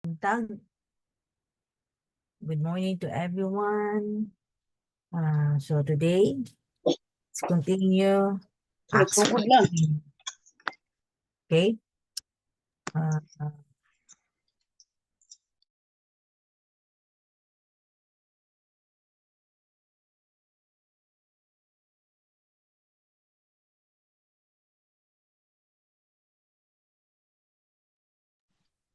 Good morning to everyone. So today, let's continue Acts Sunod-sunod lang. 14. Okay? Uh,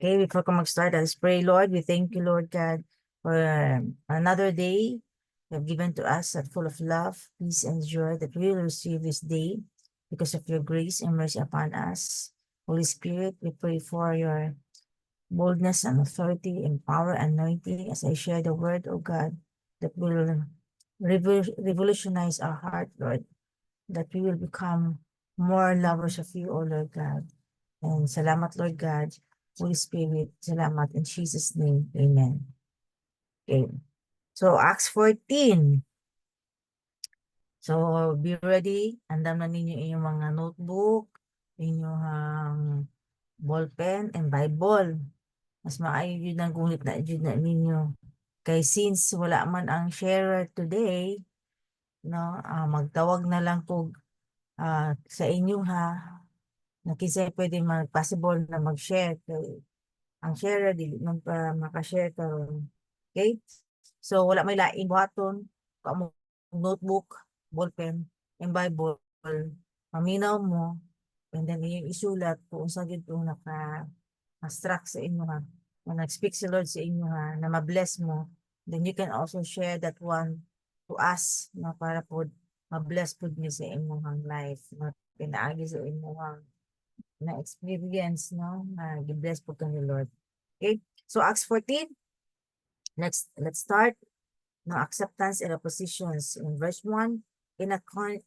okay, before ko mag-start, let's pray. Lord, we thank you, Lord God, for another day you have given to us that full of love, peace, and joy that we will receive this day because of your grace and mercy upon us. Holy Spirit, we pray for your boldness and authority and power and anointing as I share the word of God that will revolutionize our heart, Lord, that we will become more lovers of you, O Lord God. And salamat, Lord God. Holy Spirit, salamat in Jesus' name. Amen. Okay. So, Acts 14. So, be ready. Andam na ninyo inyong mga notebook, inyong ballpen, and Bible. Mas maayo yun ang gunit na yun na ninyo. Kay since wala man ang sharer today, no, magtawag na lang po sa inyo ha, na kisay pwede possible na mag-share. Kay ang sharer, dili man pa makashare karon. Okay? So, wala may laing buhaton, kamo notebook, ballpen, and Bible, maminaw mo, and then yung isulat kung sa gito naka-struck sa inyo ha. When nag-speak si Lord sa inyo ha, na ma-bless mo, then you can also share that one to us na para po ma-bless po niyo sa inyong life, na pinaagi sa inyong na experience, no? Na gi-bless po ka ni Lord. Okay? So Acts 14, let's start. No acceptance and oppositions. In verse 1, in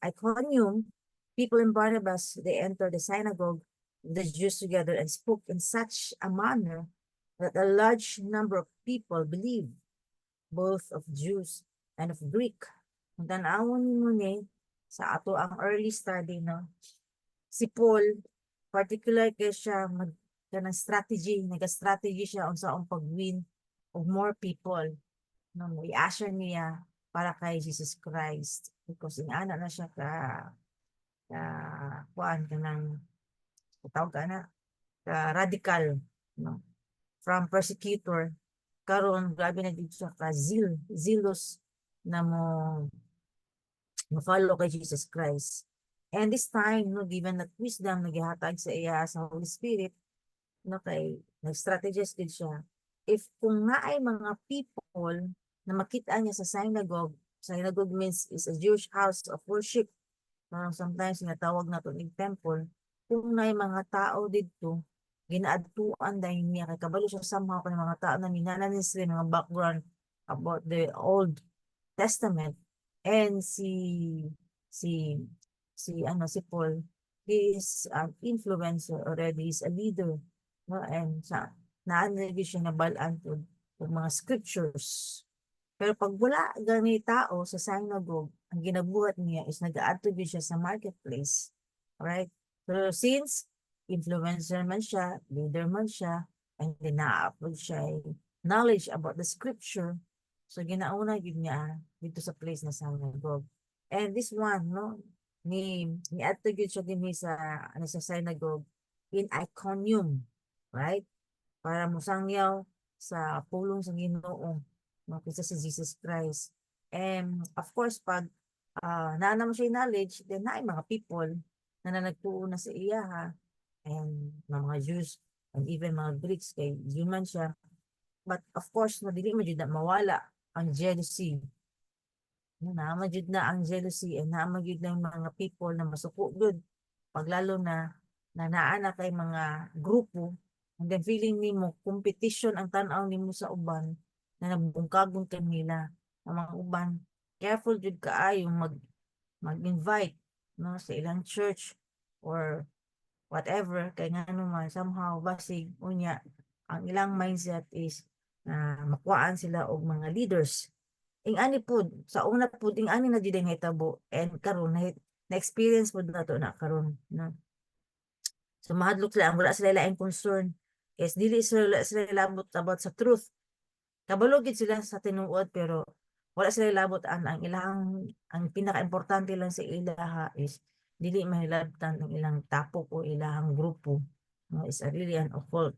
Iconium, people in Barnabas, they entered the synagogue, the Jews together, and spoke in such a manner that a large number of people believed, both of Jews and of Greek. Kung tanawon mo ni sa ato ang early study, no? Si Paul, particular kay siya kanang strategy, nag-strategy siya unsa ang pag-win of more people, no, i-usher niya para kay Jesus Christ because inaana na siya ka kuan kanang tawag ka na ka radical, no, from persecutor karon grabe na dito siya ka zealous na mo follow kay Jesus Christ. And this time, no, given that wisdom nagihatag sa iya sa Holy Spirit, no, kay nag-strategize din siya. If kung naay mga people na makita niya sa synagogue means is a Jewish house of worship. Sometimes sinatawag na ito ng temple. Kung naay mga tao dito, ginaadtuan dahil niya, kay kabalo siya somehow kung mga tao na minanan sila mga background about the Old Testament. And si si Paul, he is an influencer already, he's a leader, no? And naanlagi siya nabalaan po ng mga scriptures. Pero pag wala gani tao sa synagogue, ang ginabuhat niya is nag-attribute siya sa marketplace. Alright? So since influencer man siya, leader man siya, and then na-upload siya knowledge about the scripture, so ginauna yun niya dito sa place na synagogue. And this one, no, ni attribute siya din sa synagogue in Iconium, right? Para musangyaw sa pulong sa Ginoo, no, kaysa si Jesus Christ. And of course, pag naanam siya knowledge, then naay mga people na nagtuo na sa iya ha, and mga Jews and even mga Greeks kay human siya. But of course, dili man jud na mawala ang jealousy. Naman jud na ang jealousy and naman jud na mga people na masuko gud paglalo na naa na kay mga grupo, and then feeling nimo competition ang tan-aw nimo sa uban na nagbungkagon kanila ang mga uban. Careful jud kaayo mag-invite, no, sa ilang church or whatever kay ngano man somehow basig unya ang ilang mindset is makuhaan sila og mga leaders. Ani pud sa una pud ani na jud ang hitabo, and karon na experience pud nato na karon, no. So mahadlok sila, wala sila laing concern is dili sila labot about sa truth. Kabalo gid sila sa tinuod pero wala sila labot ang ilang ang pinaka-importante lang sa ilaha is dili mahilabtan ang ilang tapok o ilang grupo. Is a really an occult.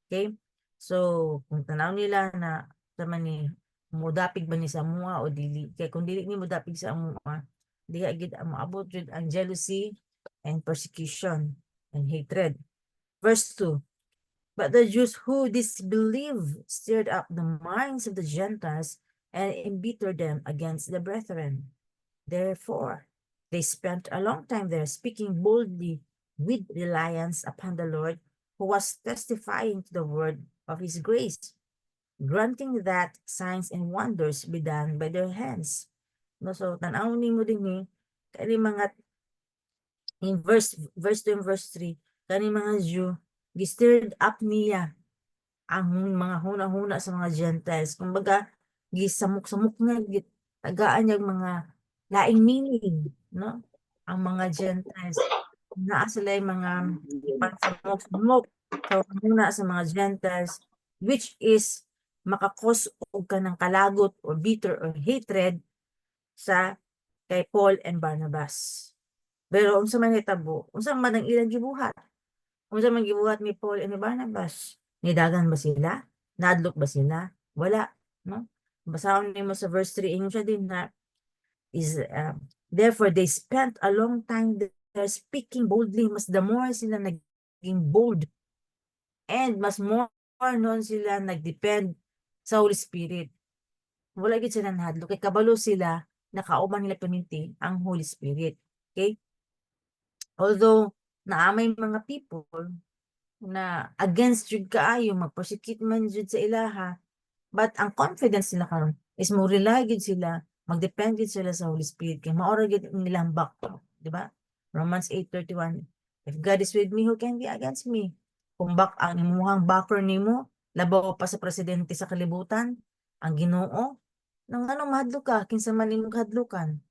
Okay? So, kung tanaw nila na sa ni mudapig ba ni sa mua o dili. Kaya kung dili ni mudapig sa mua, diha gid ang maabot jud ang jealousy and persecution and hatred. Verse 2. But the Jews who disbelieved stirred up the minds of the Gentiles and embittered them against the brethren. Therefore, they spent a long time there speaking boldly with reliance upon the Lord, who was testifying to the word of his grace, granting that signs and wonders be done by their hands. No, so, tanaw ni mo din ni, kani mga, in verse 2 and verse 3, kani mga Jew, stirred up niya ang mga huna-huna sa mga Gentiles. Kumbaga, gisamok-samok na, tagaan yung mga laing meaning, no? Ang mga Gentiles. Naa sila yung mga ipansamok-samok sa huna sa mga Gentiles, which is makakos og ka ng kalagot or bitter or hatred sa kay Paul and Barnabas. Pero unsa man hitabo, unsa man ang ilang gibuhat? Unsa man gibuhat ni Paul and ni Barnabas? Nidagan ba sila? Nadlok ba sila? Wala, no? Basahon nimo sa verse 3 ingon siya din na is therefore they spent a long time there speaking boldly. Mas the more sila naging bold and mas more noon sila nagdepend sa Holy Spirit. Wala gid sila nahadlok kay kabalo sila nakauban nila paminti ang Holy Spirit. Okay? Although naamay mga people na against jud kaayo mag-persecute man jud sa ilaha, but ang confidence nila karon is mo rely gid sila, mag-depend gid sila sa Holy Spirit kay mao ra gid nilang backbone, di ba? Romans 8:31. If God is with me, who can be against me? Kung ang imuhang backer nimo labaw pa sa presidente sa kalibutan, ang Ginoo, nang anong mahadlok ka kinsa man imong hadlukan.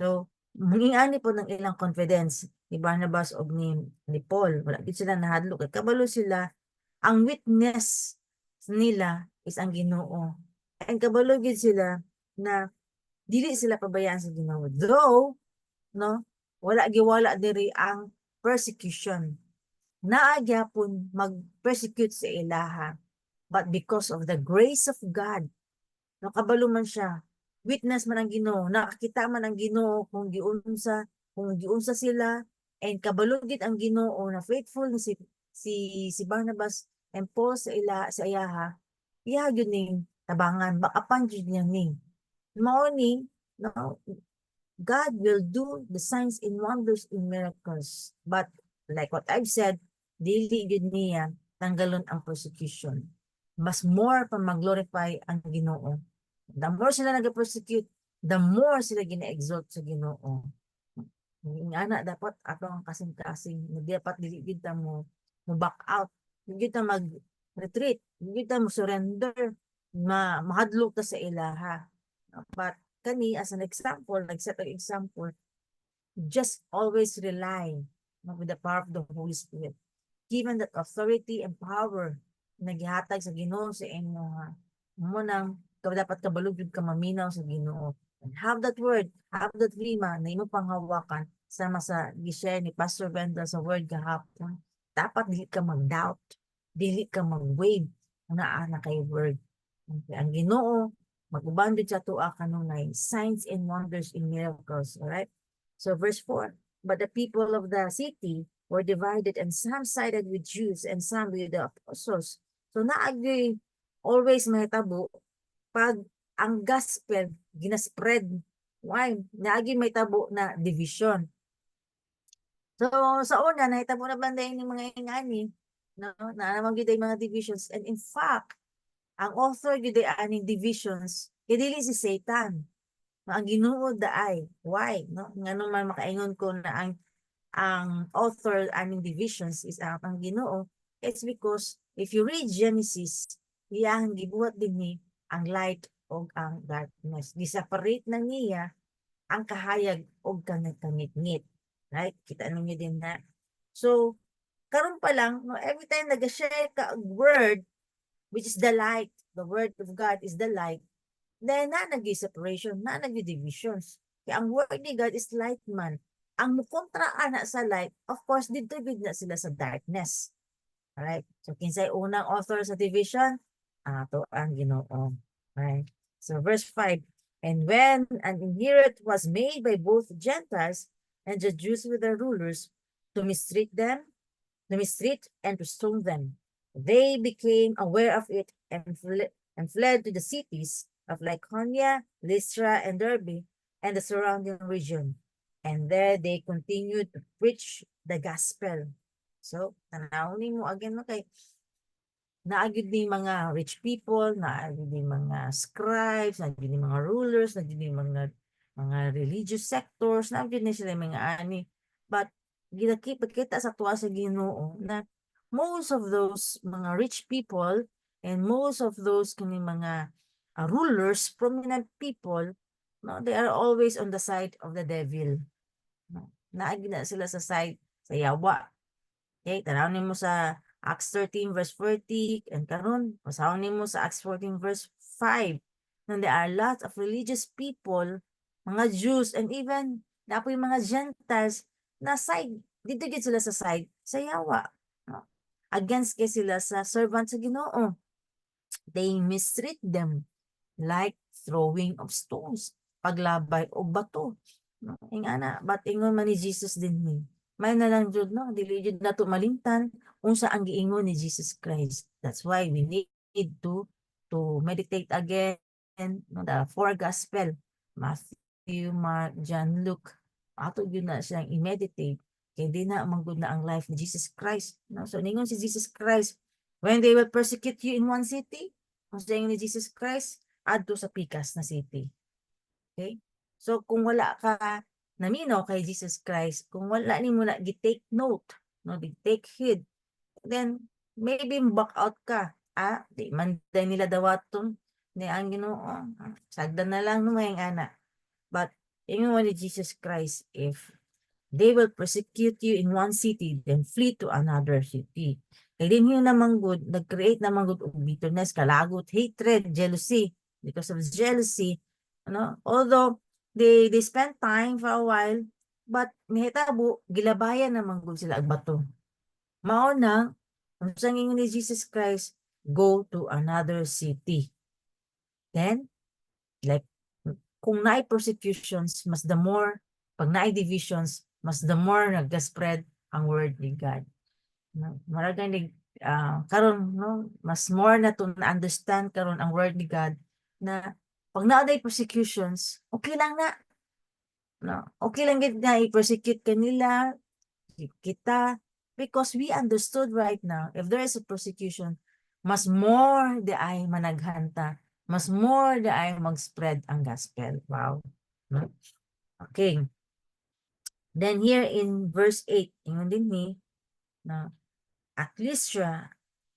So, mangingani po ng ilang confidence ni Barnabas o ni Paul. Wala gid sila nahadlok kay kabalo sila ang witness nila is ang Ginoo. And kabalo gid sila na dili sila pabayaan sa Ginoo. Though, no, wala diri ang persecution. Naa gyapon mag-persecute sa ilaha. But because of the grace of God, nakabalo man siya. Witness man ang Ginoo, nakakita man ang Ginoo kung giunsa sila and kabalo gid ang Ginoo na faithful ni si Barnabas and Paul sa ayaha. Iya gyud ning tabangan bakapan gyud niya ning. Mao ni no, God will do the signs and wonders in miracles. But like what I've said, dili gyud niya tanggalon ang persecution. Mas more pa mag-glorify ang Ginoo. The more sila nag-persecute, the more sila gina-exalt sa Ginoo. Nga dapat ato ang kasing-kasing, dapat dili gid ta mo back out, dili ta mag-retreat, dili ta mo surrender, mahadlok ta sa ilaha. But kani as an example, nag-set an example, just always rely with the power of the Holy Spirit. Given that authority and power na gihatag sa Ginoo sa inyo mo nang dapat kabalog jud ka maminaw sa Ginoo. And have that word, have that rima na imo panghawakan sama sa gi-share ni Pastor Benda sa word gahapon. Dapat dili ka mag-doubt, dili ka mag-wave naa na kay word. Okay. Ang Ginoo mag-uban jud sa tuwa kanunay signs and wonders in miracles, all right? So verse 4, but the people of the city were divided and some sided with Jews and some with the apostles. So naagi always mahitabo pag ang gospel ginaspread, why? Naagi may tabo na division. So sa una nahitabo na banda ini mga ingani, no? Na naman gyud mga divisions, and in fact ang author gyud aning divisions kay dili si Satan. No, ang Ginoo daay. Why? No? Ngano man makaingon ko na ang author aning divisions is ang Ginoo. It's because if you read Genesis, iyang gibuhat dinhi ang light o ang darkness. Giseparate na niya ang kahayag o kanit-ngit. Right? Kita ninyo din na. So, karon pa lang, no, every time nag-share ka og word, which is the light, the word of God is the light, then na nag-separation, na nag-divisions. Kaya ang word ni God is light man. Ang mukontra ana sa light, of course, dito gid na sila sa darkness. Alright? So, kinsay unang author sa division? Ato ang Ginoo. Right? So, verse 5, and when an inherit was made by both Gentiles and the Jews with their rulers to mistreat and to stone them, they became aware of it and fled to the cities of Lycaonia, Lystra, and Derbe, and the surrounding region. And there they continued to preach the gospel. So, tanawin mo again, no, kay naagid ni mga rich people, naagid ni mga scribes, naagid ni mga rulers, naagid ni mga religious sectors, naagid ni sila mga ani. But pagkita sa tuwa sa Ginoo na most of those mga rich people and most of those kani mga rulers, prominent people, no, they are always on the side of the devil. No? Naagid na sila sa side sa yawa. Okay, tanawin mo sa Acts 13 verse 40 and karon pasahon nimo sa Acts 14 verse 5. And there are lots of religious people, mga Jews and even napoy mga Gentiles na side dito gid sila sa side sa yawa. No? Against kay sila sa servant sa Ginoo. They mistreat them like throwing of stones, paglabay og bato. No? Ingana, but ingon man ni Jesus din ni. May na lang jud no, dili jud nato malimtan unsa ang giingon ni Jesus Christ. That's why we need to meditate again no, the four gospel, Matthew, Mark, John, Luke. Ato gyud na siyang i-meditate kay di na manggod na ang life ni Jesus Christ. No? So ningon si Jesus Christ, when they will persecute you in one city, ang saying ni Jesus Christ, adto sa pikas na city. Okay? So kung wala ka naminaw kay Jesus Christ, kung wala nimo na gi-take note, no, gi-take heed, then maybe back out ka. Di man day nila dawaton ni ang Ginoo. Sagdan na lang no mayang ana. But ingon ni Jesus Christ, if they will persecute you in one city, then flee to another city. Kaya din yun naman good, nag-create naman good of bitterness, kalagot, hatred, jealousy. Because of jealousy, although they spend time for a while, but mihitabo, gilabayan naman good sila agbato. Mao na, ang sanging ni Jesus Christ, go to another city. Then, like, kung naay persecutions, mas the more, pag naay divisions, mas the more nag-spread ang word ni God. Maragang karon no, mas more na to understand karon ang word ni God na pag naaday persecutions, okay lang na. No, okay lang gid na i-persecute kanila, kita, because we understood right now, if there is a persecution, mas more di ay managhanta, mas more di ay mag-spread ang gospel. Wow. No? Okay. Then here in verse 8, ingon din ni, na at least siya,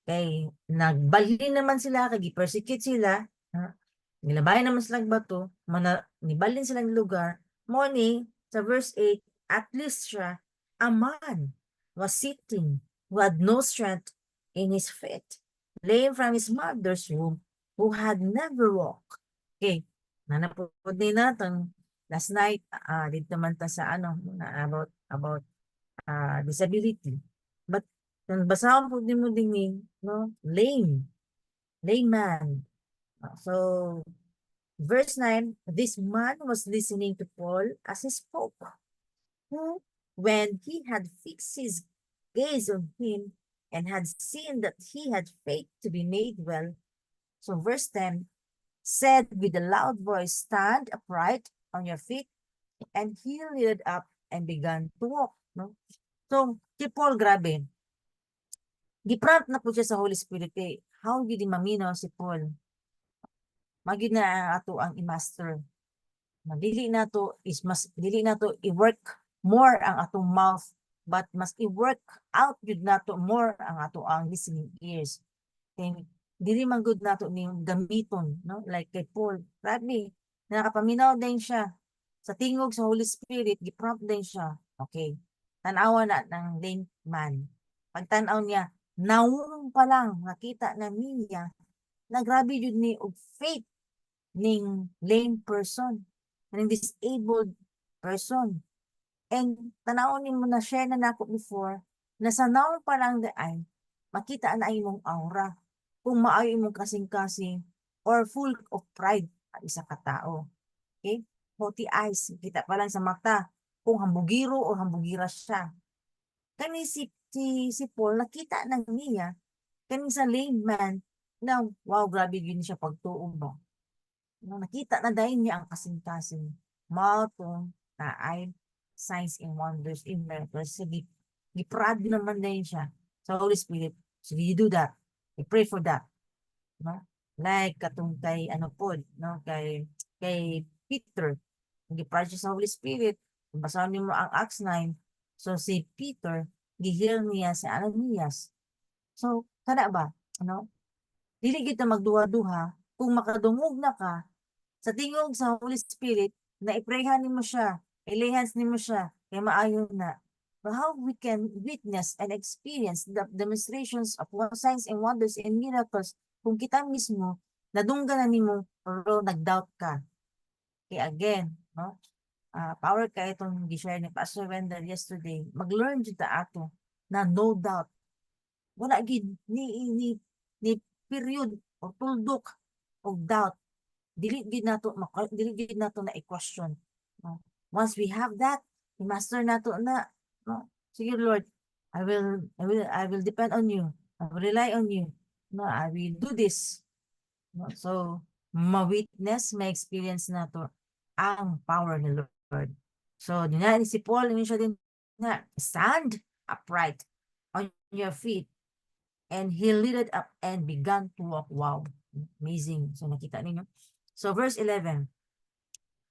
kay nagbalhin naman sila, kay gi-persecute sila, nilabayan naman silang bato, nibalhin silang lugar, morning, sa verse 8, at least siya, a man was sitting who had no strength in his feet, lame from his mother's womb, who had never walked. Okay, nanapod din natin, last night, dito naman ta sa about disability. But, kung basahon po din mo din no, lame man. So, verse 9, this man was listening to Paul as he spoke, who, when he had fixed his gaze on him and had seen that he had faith to be made well, so verse 10, said with a loud voice, stand upright on your feet, and he lifted up and began to walk. No? So, si Paul, grabe. Giprant na po siya sa Holy Spirit. How did maminaw si Paul? Magid na ato ang i-master. Dili na to i-work more ang atong mouth, but mas i-work out jud nato more ang ato ang listening ears. And dili man gud nato ni gamiton, no? Like kay Paul, grabe, nakapaminaw din siya sa tingog sa Holy Spirit, giprompt din siya. Okay. Tanawa na ng lame man. pagtanaw niya, nawong pa lang nakita na niya na grabe yun ni og faith ning lame person, ning disabled person. And tanawon nimo na share na nako before na sa nawong pa lang ay makita na imong aura kung maayo imong kasing-kasing or full of pride ang isa ka tao. Okay? Haughty eyes, kita pa lang sa mata kung hambugiro o hambugira siya. Kani si Paul, nakita na niya, kani sa lame man, na wow, grabe yun siya pagtuo ba. No, nakita na dahil niya ang kasing-kasing marathon na ay signs and wonders in miracles. So, giprad naman din siya sa Holy Spirit. So, you do that. I pray for that. No? Like katong kay ano po, no? Kay Peter. Giprad siya sa Holy Spirit. Basahin niyo mo ang Acts 9. So, si Peter, gihil niya si Ananias. So, kada ba? Ano? Dili kita magduha-duha kung makadungog na ka sa tingog sa Holy Spirit na iprehan nimo siya, ilihans nimo siya, kay maayo na. But how we can witness and experience the demonstrations of signs and wonders and miracles kung kita mismo nadunggan na nimo pero nag-doubt ka. Okay, again, no? Power ka itong gi-share ni Pastor Wendell yesterday. Mag-learn jud ta ato na no doubt. Wala gid ni period o tuldok o doubt dili gid nato na i-question, no? Once we have that, i-master nato na, no? Sige Lord, I will depend on you, I will rely on you, no? I will do this, no? So ma-witness, ma-experience nato ang power ni Lord. So dinya ni si Paul, ni siya din na stand upright on your feet, and he lifted up and began to walk. Wow, amazing. So nakita ninyo. So verse 11,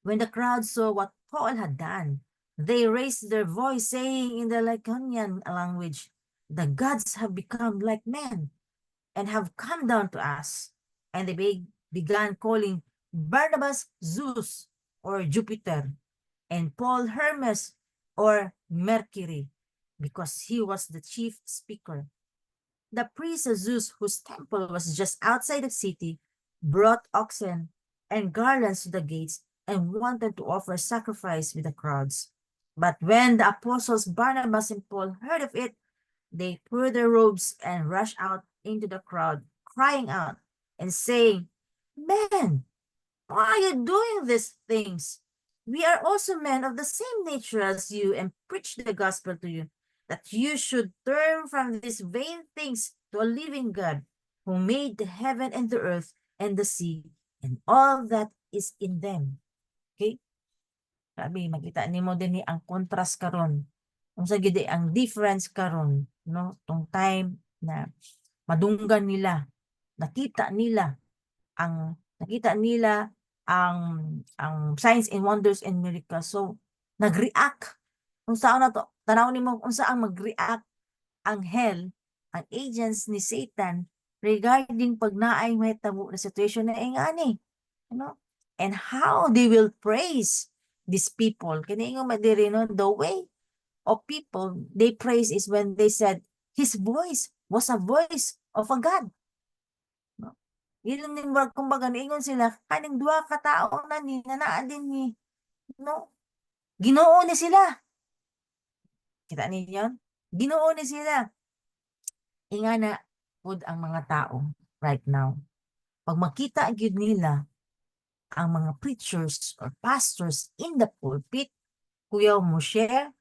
when the crowd saw what Paul had done, they raised their voice, saying in the Lycaonian language, the gods have become like men and have come down to us. And they began calling Barnabas Zeus or Jupiter, and Paul Hermes or Mercury, because he was the chief speaker. The priest of Zeus, whose temple was just outside the city, brought oxen and garlands to the gates and wanted to offer sacrifice with the crowds. But when the apostles Barnabas and Paul heard of it, they tore their robes and rushed out into the crowd, crying out and saying, Men, why are you doing these things? We are also men of the same nature as you and preach the gospel to you, that you should turn from these vain things to a living God, who made the heaven and the earth and the sea and all that is in them. Okay? Sabi, makita nimo din ni ang contrast karon. Kung sa gid ang difference karon, no? Tong time na madunggan nila, nakita nila ang signs and wonders and miracles. So nag-react. Kung saan na to, tanaw nimo kung saan mag-react ang hell, ang agents ni Satan regarding pag naay mahitabo na situation na ingani, ano? And how they will praise these people. Kini nga madiri no, the way of people they praise is when they said his voice was a voice of a God. No? Yun yung word, kumbaga niingon sila kaning duha ka tawo na ni nanaa din ni, no? Ginoo ni sila. Kita ninyo? Ginoo ni sila. Ingana pud ang mga tao right now. Pag makita gyud nila ang mga preachers or pastors in the pulpit, kuyaw mo share,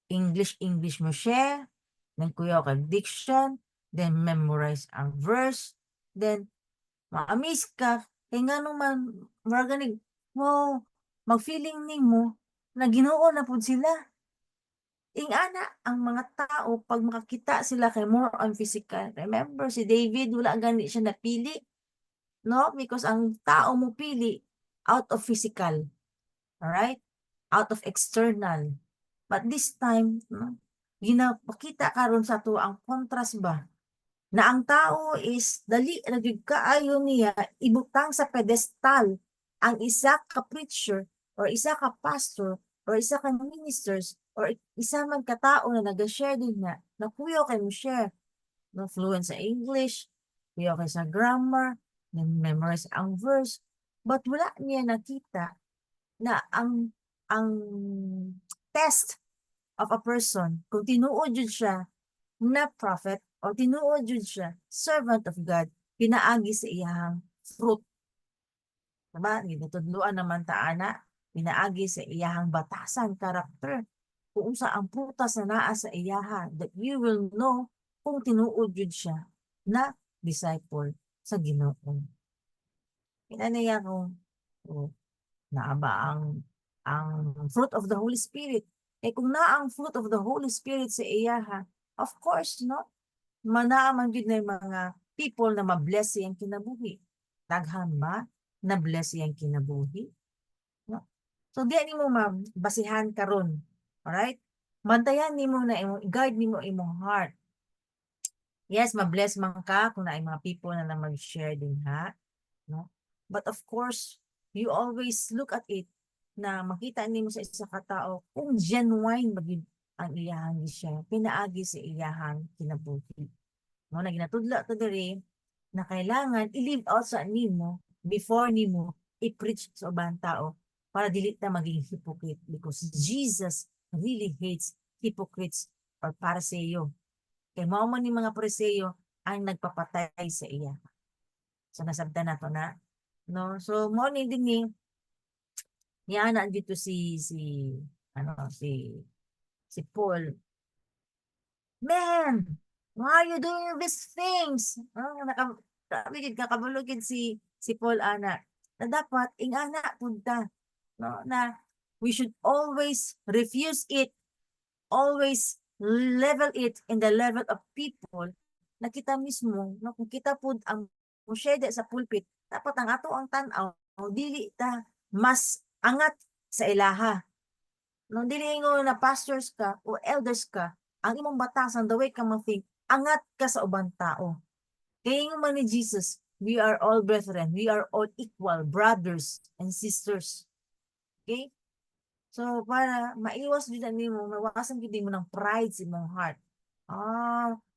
English mo share, then kuyaw kag diction, then memorize ang verse, then ma-amaze ka, kay nga man, maraganig, wow, mag-feeling nimo na Ginoo na pud sila. Ingana ang mga tao pag makakita sila kay more on physical. Remember si David, wala gani siya napili, no? Because ang tao mo pili out of physical. Alright? Out of external. But this time, no? Ginapakita karon sa to ang contrast ba na ang tao is dali na gyud kaayo niya ibutang sa pedestal ang isa ka preacher or isa ka pastor or isa ka ministers or isa man ka tao na nag-share din na kuya kay mo share no, fluent sa English, okay sa grammar, memorize ang verse, but wala niya nakita na ang test of a person, kung tinuod yun siya na prophet o tinuod yun siya servant of God, pinaagi sa iyang fruit. Diba? Ginutudloan naman ta ana, pinaagi sa iyahang batasan, karakter, kung sa ang prutas na naa sa iyaha, that you will know kung tinuod yun siya na disciple sa Ginoo. Kinaniya kung naa ba ang fruit of the Holy Spirit. Kung naa ang fruit of the Holy Spirit sa iyaha, of course, no? Manaaman yun na yung mga people na mabless siyang kinabuhi. Daghan ba na bless siyang kinabuhi? No? So, di ni mo mabasihan karon. Alright? Bantayan ni mo na guard ni mo imong heart. Yes, mabless man ka kung na mga people na mag-share din ha. No? But of course, you always look at it na makita nimo sa isa ka tao kung genuine magid ang iyahang siya pinaagi sa iyahang kinabuhi. No, na ginatudla to diri na kailangan i-live out sa nimo before nimo i-preach sa ubang tao para dili ta maging hypocrite because Jesus really hates hypocrites or pariseyo. Kay mao man ni mga pariseyo ang nagpapatay sa iya. So nasabtan nato na, no? So mo ni din ni ana dito si Paul. Man, why are you doing these things? Nakabulugid si Paul ana. Na dapat ingana punta, no? Na we should always refuse it, always level it in the level of people na kita mismo, no? Kung kita pud ang musyede sa pulpit, dapat ang ato ang tan-aw dili ta mas angat sa ilaha. No, dili ngo na pastors ka o elders ka, ang imong batasan the way ka mag-think, angat ka sa ubang tao. Kaya man ni Jesus, we are all brethren, we are all equal brothers and sisters. Okay? So para maiwas jud nimo, mawasan jud mo ng pride sa imong heart.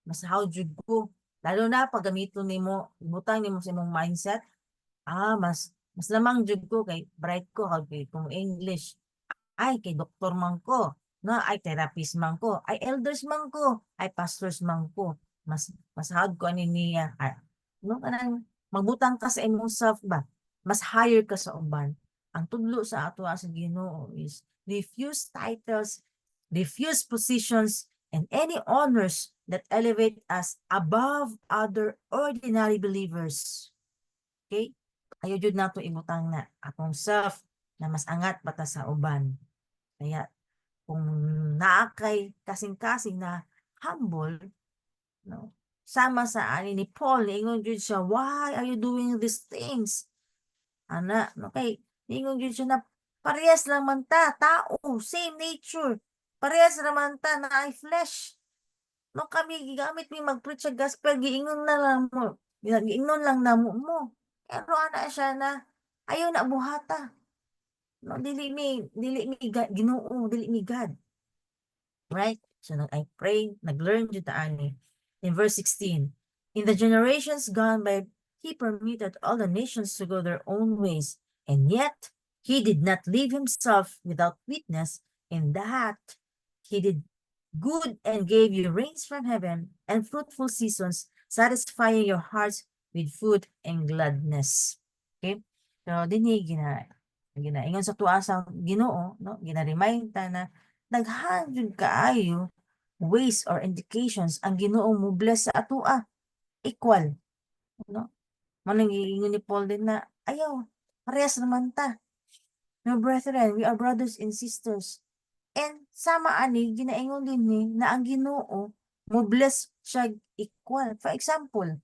Mas how jud ko. Lalo na pag gamiton nimo, ibutang nimo sa imong mindset, mas lamang jud ko kay bright ko kay kung English. Ay kay doktor man ko, no, ay therapist man ko, ay elders man ko, ay pastors man ko. Mas hard ko ani niya. No, kanang magbutang ka sa imong self ba? Mas higher ka sa uban. Ang tudlo sa ato sa Ginoo is refuse titles, refuse positions, and any honors that elevate us above other ordinary believers. Okay? Ayaw jud nato ibutang na atong self na mas angat bata sa uban. Kaya kung naakay kasing-kasing na humble, no, sama sa ani ni Paul, ingon jud siya, why are you doing these things? Ana, no, kay ingon jud siya na parehas lang man ta, tao, same nature. Parehas naman ta na ay flesh. No, kami gigamit mi mag-preach sa gospel, giingon na lang mo, giingon lang na mo. Pero ana siya na ayaw na buhata. No, dili mi Ginoo, dili mi God. Right? So I pray, nag-learn jud ta ani. In verse 16, in the generations gone by, he permitted all the nations to go their own ways, and yet he did not leave himself without witness, in that he did good and gave you rains from heaven and fruitful seasons, satisfying your hearts with food and gladness. Okay? So, dinhi ginaingon sa tuwa sa Ginoo, no? Gina-remind ta na daghan jud kaayo ways or indications ang Ginoo mo bless sa atoa. Equal, no? Manang giingon ni Paul din na ayaw, parehas naman ta. No, brethren, we are brothers and sisters. And sama ani ginaingon din ni na ang Ginoo mo bless siya equal. For example,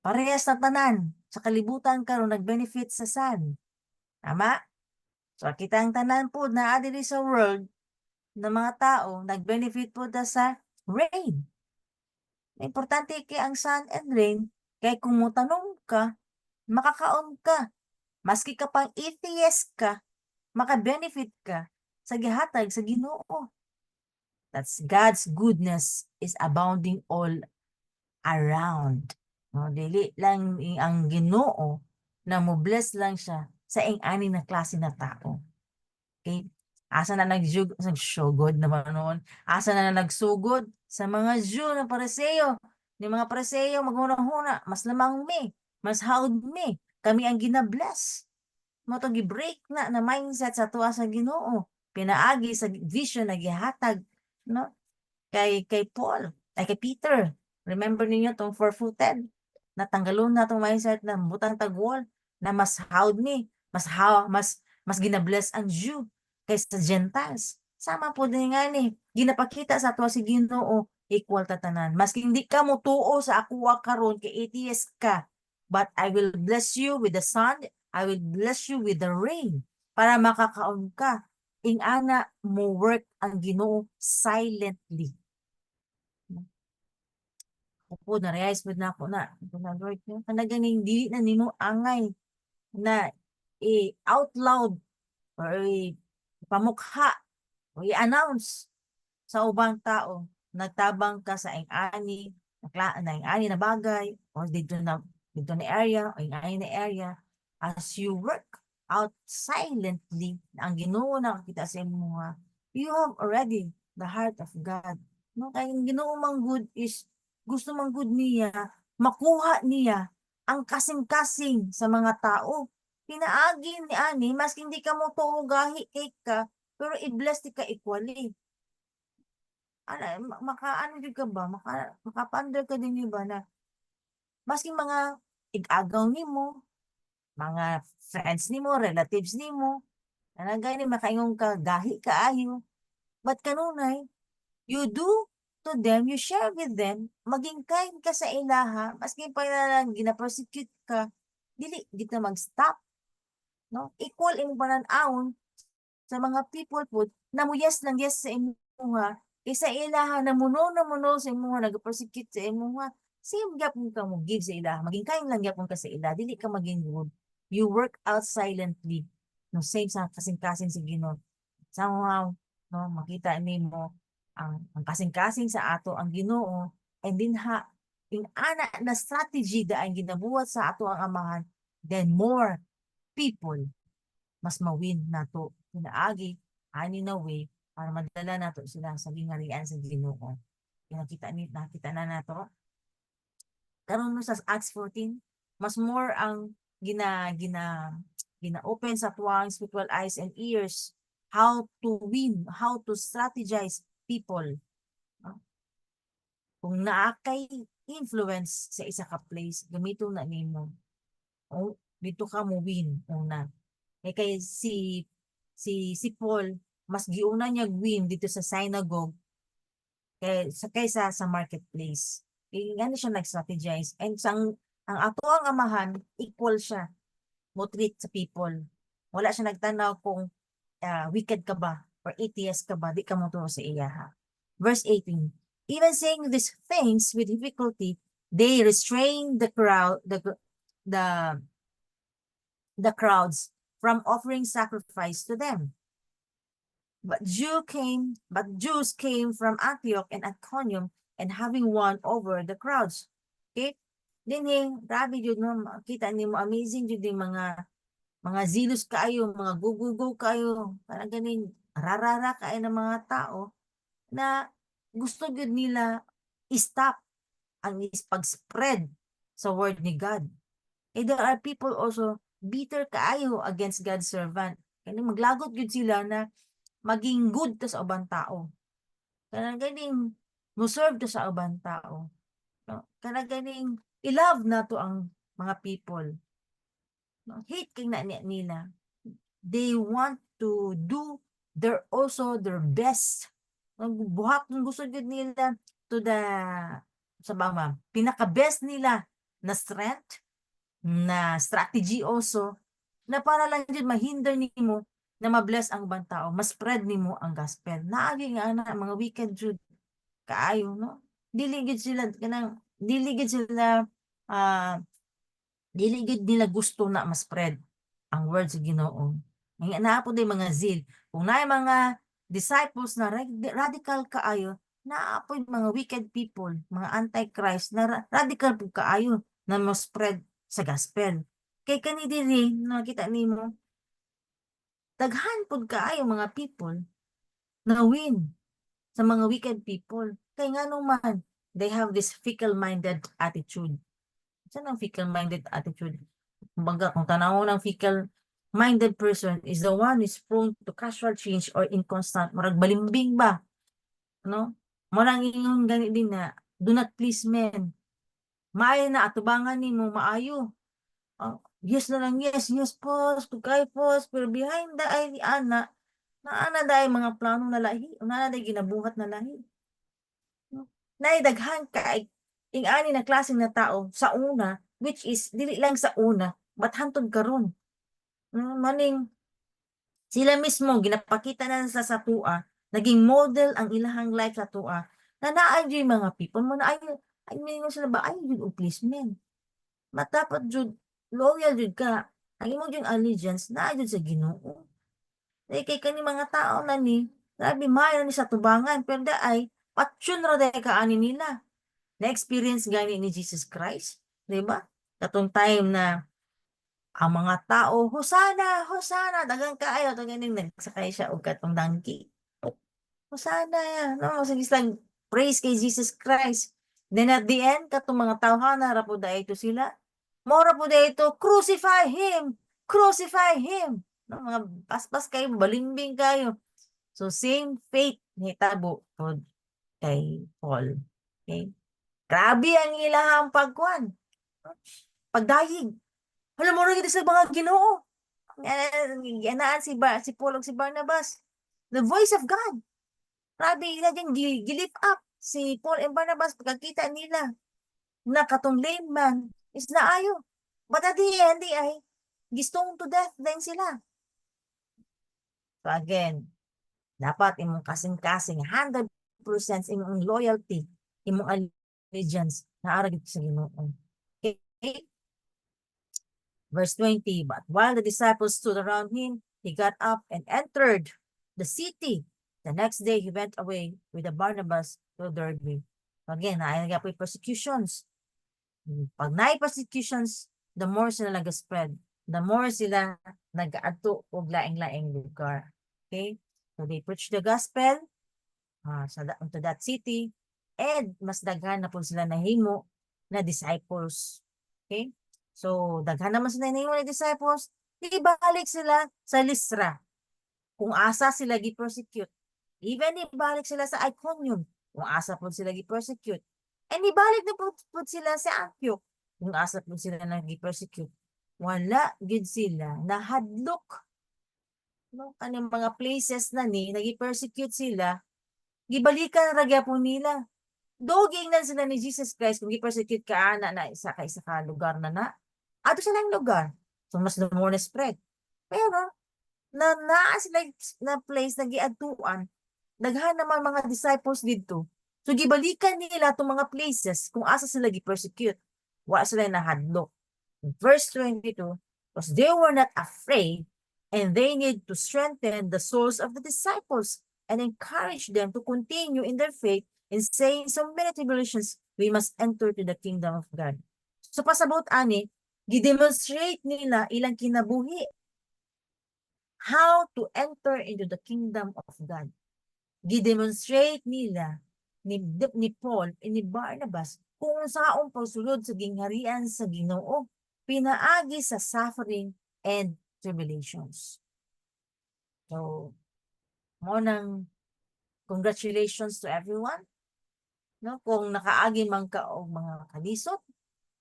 parehas na tanan sa kalibutan karon nag-benefit sa sun. Tama? So kita ang tanan po na diri sa world na mga tao nag-benefit po ta sa rain. Importante kay ang sun and rain kay kung motanong ka, makakaon ka. Maski ka pang atheist ka, maka-benefit ka sa gihatag sa Ginoo. That's God's goodness is abounding all around. No, dili lang ang Ginoo na mo bless lang siya sa ing-ani na klase na tao. Okay? Asa na nagsugod naman noon. Asa na nagsugod sa mga Jew na Pariseo. Ni mga Pariseo maghuna-huna, mas lamang mi, mas haud mi. Kami ang ginabless. Mo to gi-break na mindset sa tuwa sa Ginoo. Pinaagi sa vision na gihatag, no? Kay Paul, ay kay Peter. Remember ninyo tong four-footed? Natanggalon na tong mindset na butang tagwall na mas hawd ni, mas ginabless ang Jew kaysa Gentiles. Sama po din nga ni, ginapakita sa ato si Ginoo equal ta tanan. Maski hindi ka mo tuo sa akuha karon kay atheist ka, but I will bless you with the sun, I will bless you with the rain para makakaon ka. Ing-ana mo work ang Ginoo silently. Opo, na-realize na ako na, Lord, kanaganing dili na nimo angay na out loud or pamukha o i-announce sa ubang tao. Nagtabang ka sa ing-ani, ing-ani na bagay o dito na area o ing-ani na area as you work out silently ang Ginoo na kita sa imuha, you have already the heart of God. No, kay Ginoo mang good is gusto mang good niya, makuha niya ang kasing-kasing sa mga tao. Pinaagi ni ani, mas hindi ka mo gahi kay ka, pero i-bless ti ka equally. Makaano din ka ba? Makapander ka din ba na maski mga ig-agaw nimo, mga friends nimo, relatives nimo, na gani makaingon ka, gahi kaayo. But kanunay, you do to them, you share with them, maging kind ka sa ilaha, maski pa na gina-prosecute ka, dili dito mag-stop. No? Equal in panan-awon sa mga people po, na mo yes lang yes sa imuha, isa ilaha na muno sa imuha, nag-prosecute sa imuha, same gyapon ka mo give sa ilaha, maging kind lang gyapon ka sa ilaha, dili ka maging rude. You work out silently. No, same sa kasing-kasing sa Ginoo. Somehow, no, makita nimo ang kasing-kasing sa ato ang Ginoo, and din in ana na strategy da ang ginabuhat sa ato ang amahan, then more people mas mawin nato pinaagi ani na way para madala nato sila sa gingarian sa Ginoo. Nakita na nato karon sa Acts 14, mas more ang gina-open sa tuwang spiritual eyes and ears how to win, how to strategize people. Kung naakay influence sa isa ka place, gamito na nimo. O dito ka mo win una. Kay si Paul mas giuna niya win dito sa synagogue kaysa sa marketplace. Gani siya nag-strategize. And ang ato ang amahan, equal siya. Mo treat sa people. Wala siya nagtanaw kung wicked ka ba or atheist ka ba, di ka mo to sa iya. Verse 18, even saying these things with difficulty, they restrained the crowds from offering sacrifice to them. But Jews came from Antioch and Iconium and having won over the crowds. Okay? Dinhi, grabe yun, no? Kita niyo, amazing yun yung mga zealous kayo, mga go kayo, parang ganin, rarara kayo ng mga tao na gusto yun nila i-stop ang pag-spread sa word ni God. And there are people also bitter kaayo against God's servant. Kaya maglagot yun sila na maging good to sa ubang tao. Kaya ganing mo-serve to sa ubang tao. No? Kaya ganing i-love na to ang mga people. No? Hate kay na nila. They want to do their best. Buhak ng gusto nila to the pinaka-best nila na strength, na strategy also, na para lang din mahinder nimo na mabless ang ubang tao, ma-spread nimo ang gospel. Naagi nga na mga wicked Jude kaayo, no? Dili gid sila gusto na ma-spread ang word sa Ginoo. Nga na po day mga zeal. Kung naay mga disciples na radical kaayo, naapoy mga wicked people, mga antichrist na radical pud kaayo na mo spread sa gospel. Kay kani diri nakita nimo daghan pud kaayo mga people na win sa mga wicked people. Kay ngano man they have this fickle-minded attitude. Saan ang fickle-minded attitude? Kumbaga, kung tanaw ng fickle-minded person is the one who is prone to casual change or inconstant, marag balimbing ba? No? Marang ingon gani din na, do not please men. Maayo na, atubangan ni mo, maayo. Yes na lang, yes, yes, pause, kay pause, pero behind the ay ana, naana dahil mga plano na lahi, naana dahil ginabuhat na lahi. No? Naidaghan kay ing-ani na klaseng na tao sa una, which is, dili lang sa una, but hantod karon. Maning, sila mismo, ginapakita na sa tua, naging model ang ilahang life sa tua, na naa yung mga people mo na ay mo sila ba, ay yun please men. Matapat jud, loyal jud ka, ang imong yung allegiance, naa jud sa Ginoo. Kay kani mga tao na ni, grabe mayo ni sa tubangan, pero ay, patsyon ra dahil kaani nila. Na-experience gani ni Jesus Christ, di ba? Katong time na ang mga tao, Hosana, Hosana, dagang kaayo, to ganing nagsakay siya og katong donkey. Hosana ya, no, sige lang praise kay Jesus Christ. Then at the end, katong mga tawhana ra po ito sila. Mora po ito, crucify him, crucify him. No, mga paspas kayo, balimbing kayo. So same fate ni tabo po kay Paul. Okay? Grabe ang ilahang pagkuan. Pagdayig. Alam mo rin sa mga Ginoo. Yanaan si Paul ug si Barnabas. The voice of God. Grabe na dyan, gilip up si Paul and Barnabas pagkakita nila na katong lame man is naayo. But at the end, ay gistong to death din sila. So again, dapat imong kasing-kasing 100% imong loyalty, imong allegiance na aragit sa Ginoo. Okay? Verse 20, but while the disciples stood around him, he got up and entered the city. The next day, he went away with the Barnabas to Derbe. Again, naayang po persecutions. Pag naay persecutions, the more sila nag-spread. The more sila nag-adto og laing-laing lugar. Okay? So they preach the gospel to that city, and mas daghan na po sila nahimo na disciples. Okay? So, daghan naman sila nahimo na disciples, ibalik sila sa Lystra. Kung asa sila gi-persecute. Even ibalik sila sa Iconium, kung asa po sila gi-persecute. And ibalik na po sila sa Antioch, kung asa po sila nag-persecute. Wala gid sila nahadlok. No, kanang mga places na ni nagi-persecute sila, gibalikan ra gyapon nila. Doging na sila ni Jesus Christ kung gi-persecute ka na isa ka lugar na. Ato sa lang lugar. So mas more na spread. Pero naa sila na place na giadtuan, daghan naman mga disciples dito. So gibalikan nila itong mga places kung asa sila gi-persecute. Wa sila nahadlok. Verse 22, because they were not afraid, and they need to strengthen the souls of the disciples and encourage them to continue in their faith, in saying so many tribulations, we must enter to the kingdom of God. So pasabot ani, gidemonstrate nila ilang kinabuhi how to enter into the kingdom of God. Gidemonstrate nila ni Paul ni Barnabas kung saong pagsulod sa gingharian sa Ginoo, pinaagi sa suffering and tribulations. So, mo nang congratulations to everyone. No, kung nakaagi man ka og mga kalisot,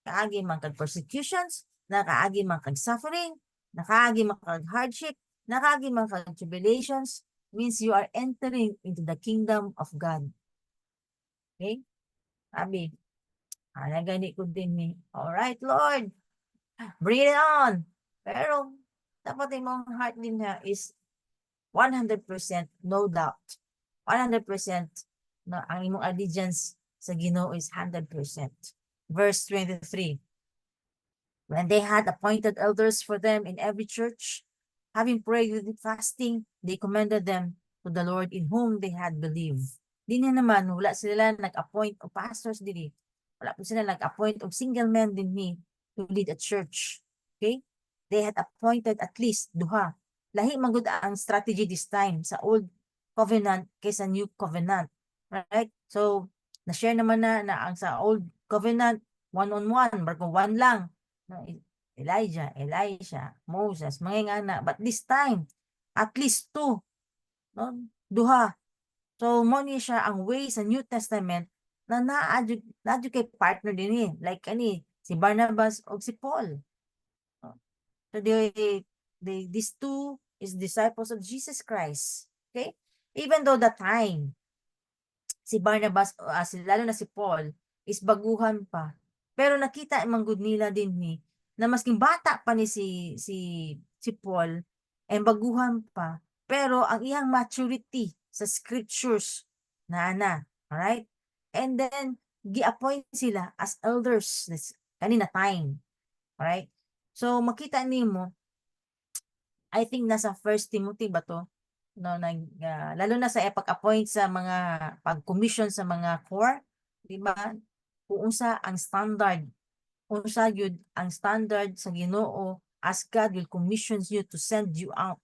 kaagi man kag persecutions, nakaagi man kag suffering, nakaagi man kag hardship, nakaagi man kag tribulations, means you are entering into the kingdom of God. Okay? Sabi, gani ko din ni, alright Lord, bring it on. Pero, dapat imong heart din na is 100% no doubt. 100% na ang imong allegiance sa Ginoo is 100%. Verse 23. When they had appointed elders for them in every church, having prayed with fasting, they commended them to the Lord in whom they had believed. Din naman wala sila nag-appoint og pastors diri. Wala po sila nag-appoint og single man dinhi to lead a church. Okay? They had appointed at least duha. Lahi man gud ang strategy this time sa old covenant kaysa new covenant. Right? So, na-share naman na ang sa old covenant one-on-one, barko one lang. No, Elijah, Elisha, Moses, mga nga na. But this time, at least two, no? Duha. So, mo ni siya ang way sa New Testament na na-adyo kay partner din Like si Barnabas o si Paul. So, these two is disciples of Jesus Christ. Okay? Even though the time, si Barnabas, lalo na si Paul, is baguhan pa. Pero nakita man gud nila din na masking bata pa ni si Paul, and baguhan pa, pero ang iyang maturity sa scriptures na alright? And then gi-appoint sila as elders kanina time. Alright? So makita nimo, I think nasa First Timothy ba to? No, lalo na sa pag-appoint sa mga pag-commission sa mga core, di ba? Kung unsa ang standard, unsa yun ang standard sa Ginoo as God will commission you to send you out.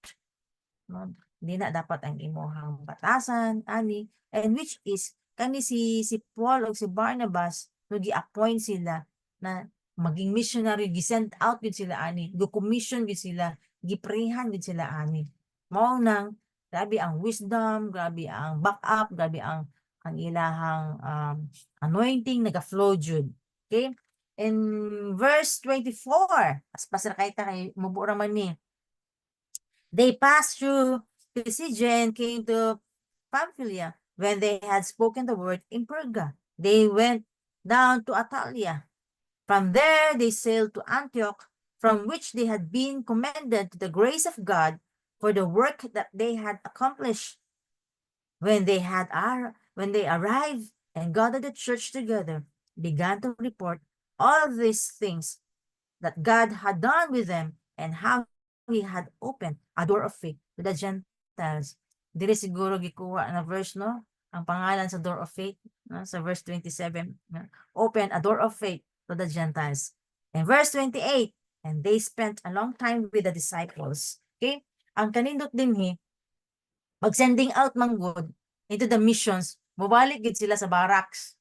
No? Di na dapat ang imuhang batasan, and which is kani si Paul o si Barnabas no gi-appoint sila na maging missionary, gi-send out gid sila go-commission gid sila, giprehan gid sila mao nang grabe ang wisdom, grabe ang backup, grabe ang ilahang anointing naga-flow jud. Okay? In verse 24, as pasar kay mubo ra man ni. They passed through Pisidia and came to Pamphylia. When they had spoken the word in Perga, they went down to Atalia. From there they sailed to Antioch, from which they had been commended to the grace of God for the work that they had accomplished. When they arrived and gathered the church together, began to report all these things that God had done with them and how He had opened a door of faith to the Gentiles. Dili siguro gikuha na verse, no? Ang pangalan sa door of faith, no? Sa verse 27, no? Open a door of faith to the Gentiles. And verse 28, and they spent a long time with the disciples. Okay? Ang kanindot din mag-sending out man good into the missions, mubalik gid sila sa barracks.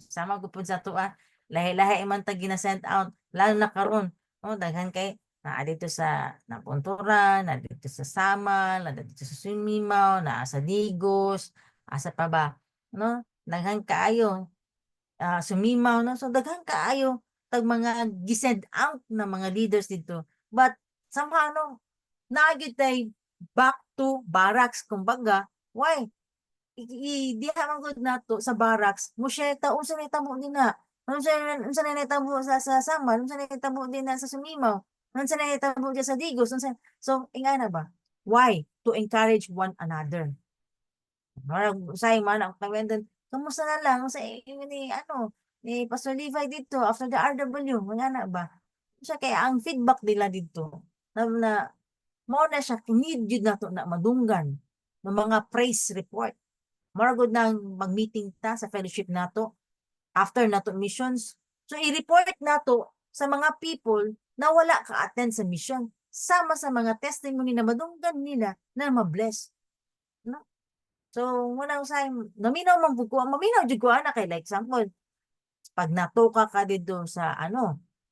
Sama gud sa tuwa, lahi-lahi man ta gina-send out, lalo na karon, daghan kay naa dito sa Napunturan, naa dito sa Samal, naa dito sa Sumimaw, naa sa Digos, asa pa ba, no? Daghan kaayo Sumimaw, no? So daghan kaayo tag mga gisend out na mga leaders dito. But somehow naagid tay back to barracks kumbaga. Why? Diha man gud nato sa barracks, mo syeta unsa na tamo nina. Unsa na nahitabo sa Samal, unsa na nahitabo din na sa Sumimaw, unsa na nahitabo diya sa Digos, so ingay na ba? Why? To encourage one another. Usay man ang tawenden, kamusta na lang sa ni Pastor Levi dito after the RW, mga na ba? Siya kaya ang feedback nila dito na mo na siya need jud nato na madunggan ng mga praise report. More good nang mag-meeting ta sa fellowship nato after nato missions. So i-report nato sa mga people na wala ka-attend sa mission sama sa mga testimony na madunggan nila na ma-bless. No? So muna usay naminaw man pud ko, maminaw jud ko ana kay like example pag natuka ka dito sa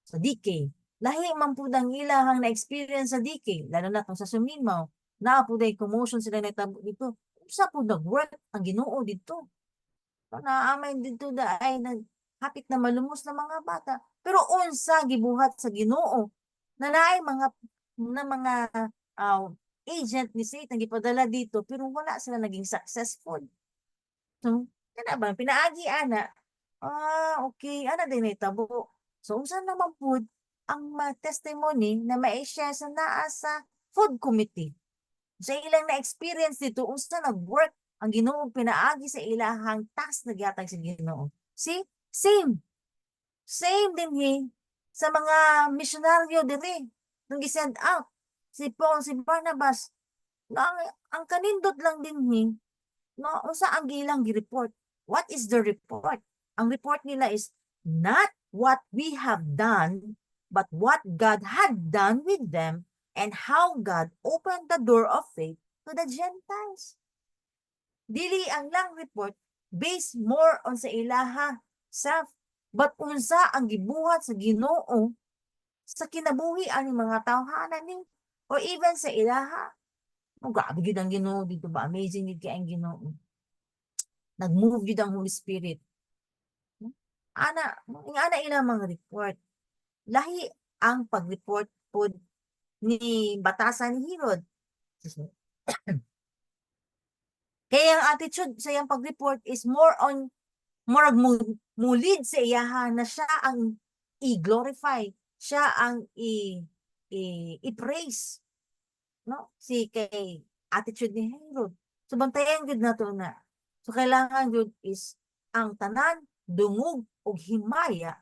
sa DK, lahi man pud ang ilahang na-experience sa DK, lalo na sa Sumimaw, na pud ay commotion sila nagtabo dito. Usa pud nag-work ang Ginoo dito. Naamay dito ay hapit na malumos na mga bata. Pero unsa gibuhat sa Ginoo na naay mga agent ni Satan gipadala dito pero wala sila naging successful. So, kana ba pinaagi ana? Okay, ana din tabo. So unsa naman pud ang testimony na mai-share sa naa sa food committee? Sa ilang na-experience dito unsa nag-work ang Ginoo pinaagi sa ilahang task na gihatag sa Ginoo. See? Same din sa mga misyonaryo diri nung gi-send out si Paul, si Barnabas. Ang kanindot lang din no, unsa ang gilang gi-report? What is the report? Ang report nila is not what we have done, but what God had done with them and how God opened the door of faith to the Gentiles. Dili ang lang report based more on sa ilaha self, but unsa ang gibuhat sa Ginoo sa kinabuhi ani mga tawhanan ni or even sa ilaha. Oh, grabe gyud ang Ginoo dito ba? Amazing gyud kay ang Ginoo. Nag-move gyud ang Holy Spirit. Ana ilang mga report. Lahi ang pag-report pod ni batasan ni Herod. Kaya ang attitude sa iyang pag-report is more on mulid sa iyaha na siya ang i-glorify, siya ang i-praise, no? Si kay attitude ni Herod. So bantayan gud nato na. So kailangan gud is ang tanan dungog og himaya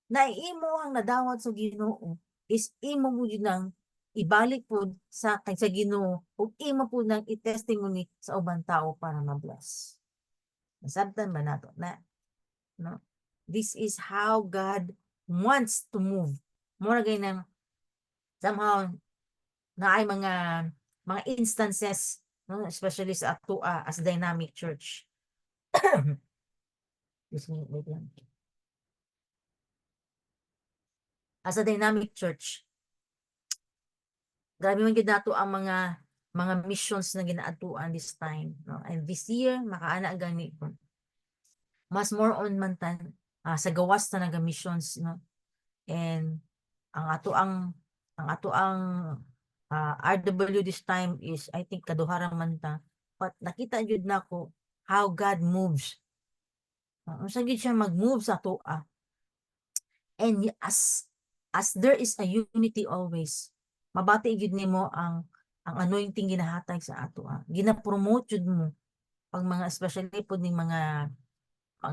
na imo ang nadawat sa Ginoo is imo mo yun ang ibalik po sa Ginoo ug imo po nang i-testimony sa ubang tao para ma-bless. Nasabtan ba nato na? No? This is how God wants to move. Mura gay nang somehow na ay mga instances, no? Especially sa ato as dynamic church. Wait lang. As a dynamic church, grabe man gid nato ang mga missions na ginaadtuan this time, no? And this year makaana gani po. Mas more on man sa gawas na naga missions, no? And ang ato ang RW this time is I think kaduharang man ta. But nakita jud nako how God moves. Unsa gid siya mag-move sa ato. And as there is a unity always, mabati gid nimo ang anointing ginahatag sa ato. Gina-promote jud mo pag mga especially pud ning mga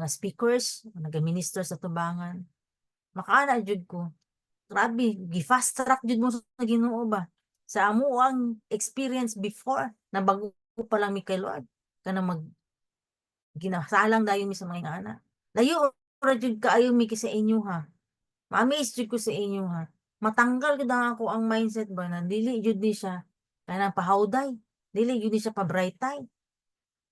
speakers, naga-minister sa tubangan. Makaana jud ko. Grabe, gi-fast track jud mo sa Ginoo ba? Sa amo ang experience before na bago pa lang mi kay Lord kana ginasalang dayon mi sa mga ana. Layo ra jud kaayo mi sa inyo ha. Ma-amaze jud ko sa inyo ha. Matanggal gid ang ako ang mindset ba na dili jud ni siya kanang pahawday, dili jud ni siya pa bright time.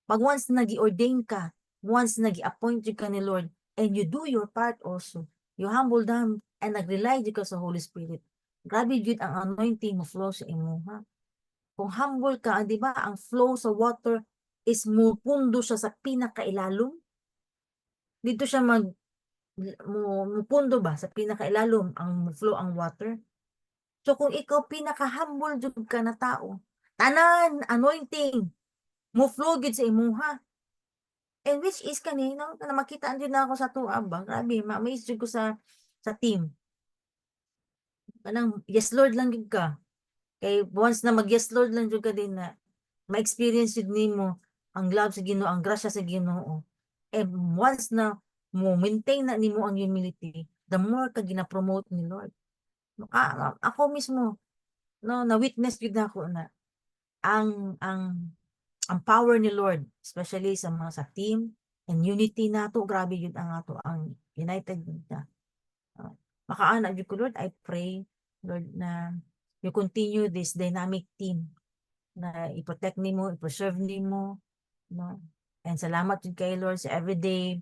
Pag once nagi-ordain ka, once nagi-appoint jud ka ni Lord, and you do your part also, you humble down and nag-rely jud ka sa Holy Spirit. Grabe jud ang anointing mo flow sa imo ha. Kung humble ka, di ba, ang flow sa water is mupundo siya sa pinakailalom. Dito siya mupundo ba sa pinakailalom ang flow ang water. So kung ikaw pinaka-humble jud ka na tao, tanan anointing mo flow gid sa imuha. And which is kanino na makita jud na ako sa tuwa ba. Grabe, ma-amaze jud ko sa team. Kanang yes Lord lang jud ka. Kay once na mag yes Lord lang jud ka din na ma-experience jud nimo ang love sa Ginoo, ang grasya sa Ginoo. And once na mo maintain na nimo ang humility, the more ka gina-promote ni Lord. Ako mismo no na witness jud ako na ang power ni Lord, especially sa mga sa team and unity nato, grabe yun ang ato ang united na. Makaana jud ko Lord, I pray Lord na you continue this dynamic team na i-protect nimo, i-preserve nimo, no? And salamat jud kay Lord sa everyday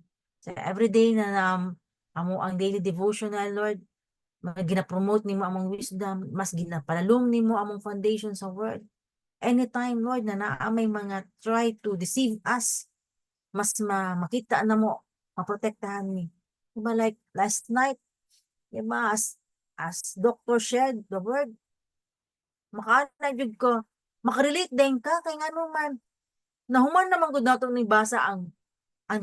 na amo ang daily devotional Lord, gina-promote nimo among wisdom, mas ginapalalong nimo among foundation sa word. Anytime, Lord, na naamay mga try to deceive us, mas makita na mo, maprotektahan ni. Diba like last night, diba as doctor shared the word, makanajud ko, makarelate din ka, kay nga naman, nahuman naman gud nato ni basa ang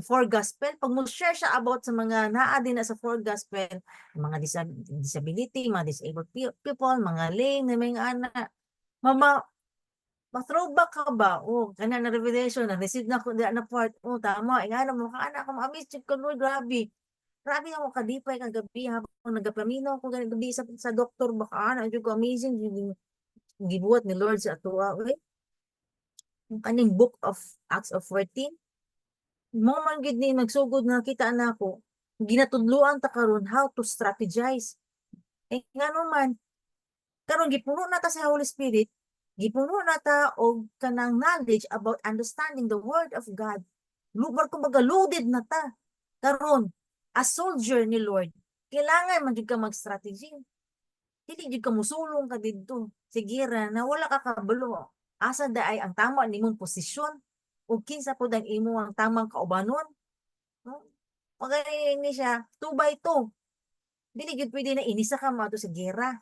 four gospel, pag mo share siya about sa mga naa din na sa four gospel, mga disability, mga disabled people, mga lame, na mga anak, ma-throwback ka ba? Oh, kana na revelation na receive na ko na part. Oh, tama. Ingana mo ka anak ko ma-miss ko Lord, grabe. Grabe ako kadipay kang gabi habang nagapaminaw ko ganito gabi sa doktor baka ana jud ko amazing yung gibuhat ni Lord sa ato. Okay? Yung kaning book of Acts of 14, mo man gid ni nagsugod na kita na ako, ginatudluan ta karon how to strategize. Ngano man, karon gipuno na ta sa Holy Spirit, gipuno na ta og kanang knowledge about understanding the word of God. Lubar kumbaga loaded na ta. Karon, as soldier ni Lord, kailangan man jud ka mag-strategy. Dili jud ka musulong ka didto. Sige ra na wala ka kabalo. Asa daay ang tama nimong posisyon ug kinsa pud ang imong tamang kaubanon. No? Magani ni siya 2 by 2. Dili gyud pwede na inisa ka mo sa gera.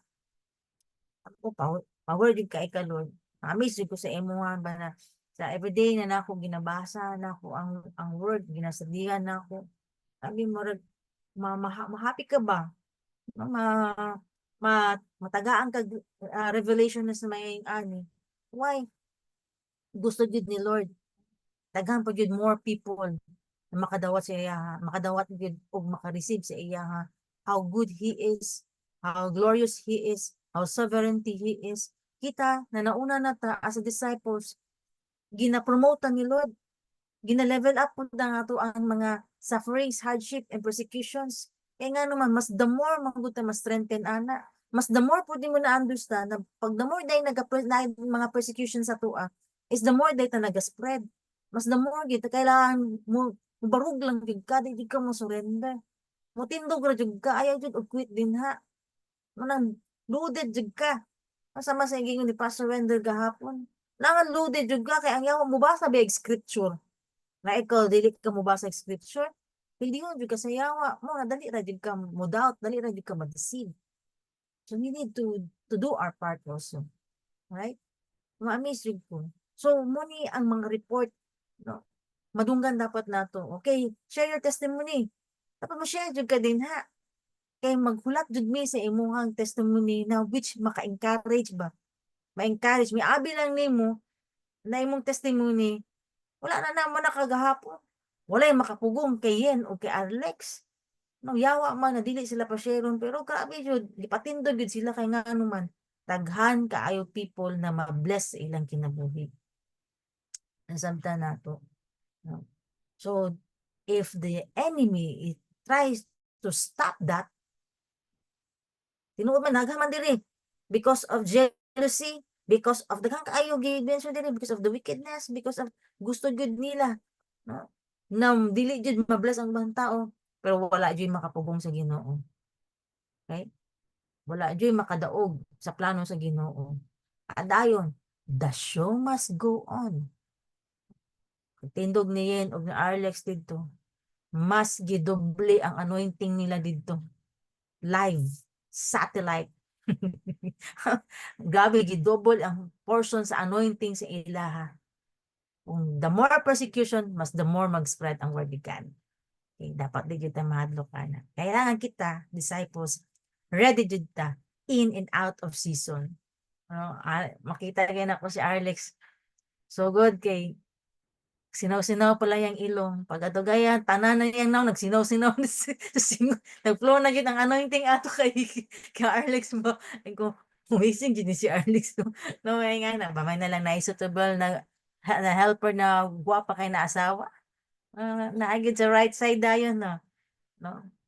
Ako power jud kay ka Lord. Amaze jud ko sa imuha ba na sa everyday na nako ginabasa nako ang word ginasabihan nako. Sabi mo ma-happy ka ba? No, matagaan kag revelation na sa may ani. Why? Gusto jud ni Lord. Daghan pa jud more people na makadawat sa iya, makadawat jud og maka-receive sa iya how good He is, how glorious He is, how sovereignty He is. Kita na nauna na ta as a disciples, gina-promote ni Lord, gina-level up po na ato ang mga sufferings, hardship, and persecutions. Kaya nga naman, mas the more magud ta mas strengthen ana, mas the more po din mo na understand na pag the more day mga persecution sa tua, is the more day ta naga-spread. Mas the more gid kailangan mo barug lang gid ka, di ka mo surrender. Mo tindog ra jud ka, ayaw jud og quit din ha. Manang loaded jud ka. Masama sa gingon ni Pastor Wender gahapon. Langan loaded jud ka kay ang yawa mo basa ba scripture. Na ikaw dili ka mo basa scripture. Hindi mo jud ka sa yawa mo na dali ra jud ka mo doubt, dali ra jud ka ma-deceive. So we need to do our part also. Right? Ma-amaze jud ko. So mo ni ang mga report no. Madunggan dapat nato. Okay, share your testimony. Dapat mo share jud ka din ha. Kay maghulat jud mi sa imong testimony na which maka-encourage ba. Ma-encourage mi abi lang nimo na imong testimony. Wala na naman nakagahapon. Wala yung makapugong kay Yen o kay Alex. No, yawa man na dili sila pa-shareon pero grabe jud, gipatindog jud sila kay nga ano man. Daghan kaayo people na ma-bless sa ilang kinabuhi. Ang samta nato. No? So, if the enemy tries to stop that, tinuod man naghaman diri because of jealousy, because of daghang kaayo gi-mention diri, because of the wickedness, because of gusto jud nila no na dili jud mabless ang ibang tao pero wala jud makapugong sa Ginoo. Okay? Wala jud makadaog sa plano sa Ginoo. Adayon, the show must go on. Tindog ni Yen og ni Arlex didto, mas gidoble ang anointing nila didto. Live, satellite. Grabe, gidouble ang portion sa anointing sa ilaha. Kung the more persecution, mas the more mag-spread ang word of God. Okay, dapat di kita mahadlok na. Kailangan kita, disciples, ready jud ta in and out of season. Makita kayo na ko si Arlex. So good kay sinaw-sinaw pala yung ilong. Pag ato gaya, tanan na yung nagsinaw-sinaw. Nag-flow na yun ang anointing ato kay Arlex mo. Ay ko, amazing din si Arlex. No, may nga na, bamay na lang na suitable na helper na guwapa kay na asawa. Naagid sa right side dayon no.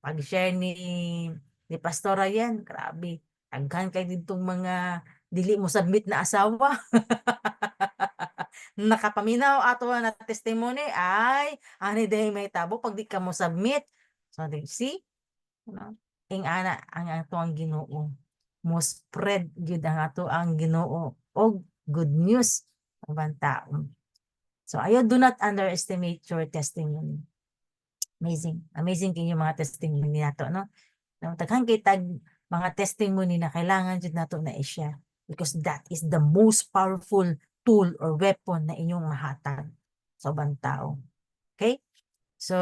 Pag-share ni Pastora yan, grabe. Aghan kay ditong mga dili mo submit na asawa. Nakapaminaw ato na testimony ay ani day may tabo pag di ka mo submit. So see, no? Ing ana ang ato ang Ginoo. Mo spread gyud ang ato ang Ginoo og good news ang tao. So ayo, do not underestimate your testimony. Amazing. Amazing kinyo mga testimony nato, no? Daghan kay tag mga testimony na kailangan jud nato na i-share because that is the most powerful tool or weapon na inyong mahatag sa ubang tao. Okay? So,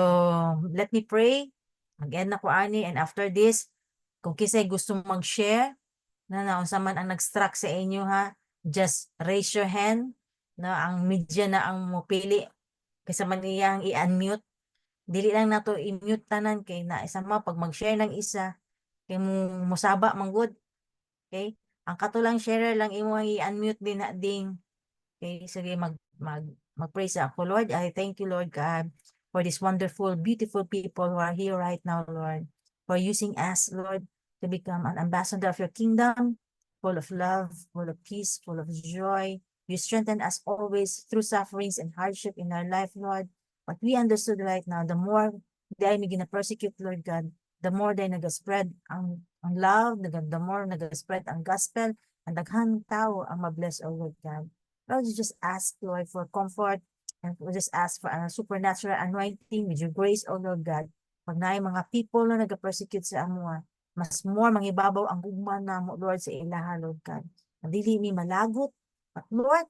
let me pray. Mag-end na ko ani and after this, kung kisay gusto mag-share na naunsa man ang nag-struck sa inyo ha, just raise your hand na ang media na ang mupili kaysa man iyang i-unmute. Dili lang nato i-mute tanan kay na isa ma pag mag-share ng isa kay mo musaba man good. Okay? Ang katulang sharer lang imo i-unmute din na ding. Okay, sige mag-praise ako. Lord, I thank you, Lord God, for this wonderful, beautiful people who are here right now, Lord, for using us, Lord, to become an ambassador of your kingdom, full of love, full of peace, full of joy. You strengthen us always through sufferings and hardship in our life, Lord. But we understood right now, the more they may gina persecute, Lord God, the more they nag-spread ang love, the more nag-spread ang gospel, ang daghang tao ang mabless, O Lord God. Lord, we just ask, Lord, for comfort, and we just ask for a supernatural anointing with your grace, O Lord God. Pag na mga people na nag-persecute sa amua, mas more mangibabaw ang gugma na mo, Lord, sa ilaha, Lord God. Dili mi malagot, but Lord,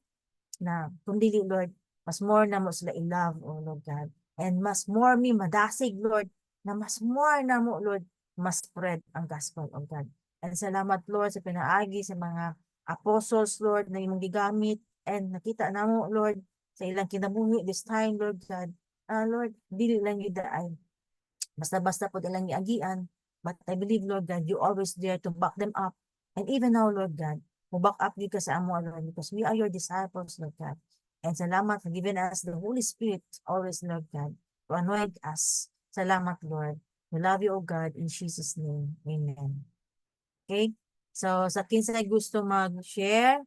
na kundili, Lord, mas more na mo sila i-love, O Lord God. And mas more mi madasig, Lord, na mas more na mo, Lord, mas spread ang gospel, O God. And salamat, Lord, sa pinaagi sa mga apostles, Lord, na imong gigamit, and nakita na mo, Lord, sa ilang kinabuhi this time, Lord God. Lord, dili lang yun ay basta-basta po ilang giagian, but I believe, Lord God, you always there to back them up. And even now, Lord God, mo back up you ka sa amo, Lord, because we are your disciples, Lord God. And salamat for giving us the Holy Spirit always, Lord God, to anoint us. Salamat, Lord. We love you, O God, in Jesus' name. Amen. Okay? So, sa kinsay gusto mag-share,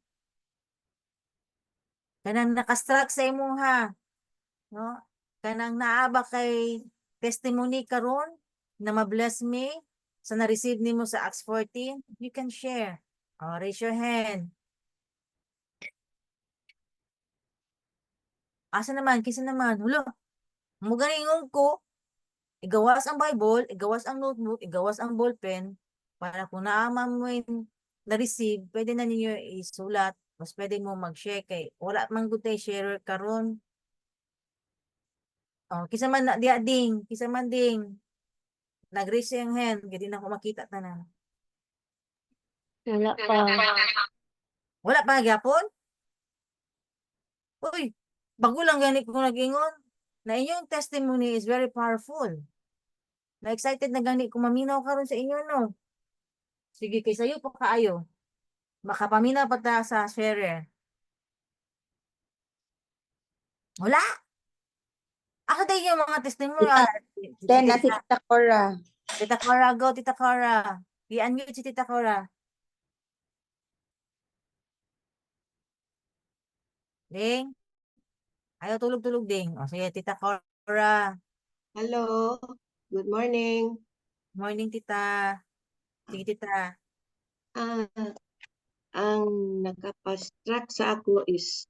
kanang nakastruck sa imo ha, no? Kanang naaba kay testimony karon na ma-bless me sa na-receive nimo sa Acts 14, you can share. Raise your hand. Asa naman, kisa naman, hulo, mo ganingon ko, igawas ang Bible, igawas ang notebook, igawas ang ballpen, para kung naama mo yung na-receive, pwede na ninyo isulat, mas pwede mo mag-share kay, wala man good tayo share karon. Kisa man na diya ding, kisa man ding, nag-raise yung hand, hindi na ako makita tanan. Wala pa. Wala pa gyapon? Uy, bago lang gani ko nag-ingon, na inyong testimony is very powerful. Na-excited na gani ko maminaw karon sa inyo, no? Sige, kay sayo pa kaayo. Makapaminaw pa ta sa share. Wala! Ako tayo yung mga testimony. Then, na si Tita Cora. Tita Cora, go, Tita Cora. I-unmute si Tita Cora. Ding? Ayaw tulog-tulog, Ding. Sige, Tita Cora. Hello, good morning. Morning, Tita. Sige, Tita. Ang nakapastruck sa ako is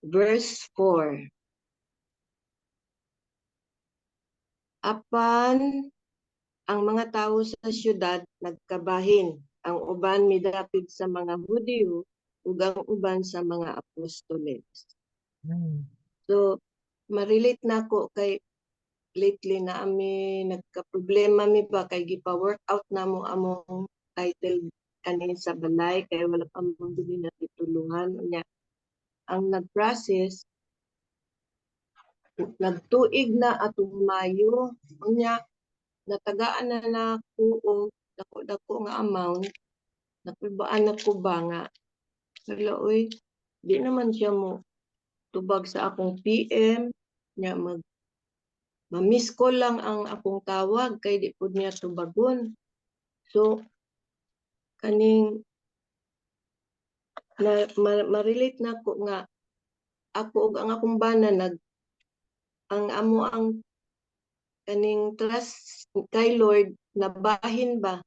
verse 4. Apan ang mga tao sa syudad nagkabahin, ang uban midapit sa mga Hudyo ug ang uban sa mga apostoles. So, ma-relate na ako kay lately na ami nagka-problema mi ba kay gipa-workout na mo among title kanin sa balay kay wala pa mong dili na titulungan unya ang nag-process nagtuig na atong Mayo unya natagaan na nako og dako nga amount nakubaan na ko ba nga wala oy di naman siya mo tubag sa akong PM nya ma-miss call lang ang akong tawag kay di pud niya tubagon. So kaning ma-relate na ko nga ako ug ang akong bana ang amo ang kaning trust kay Lord nabahin ba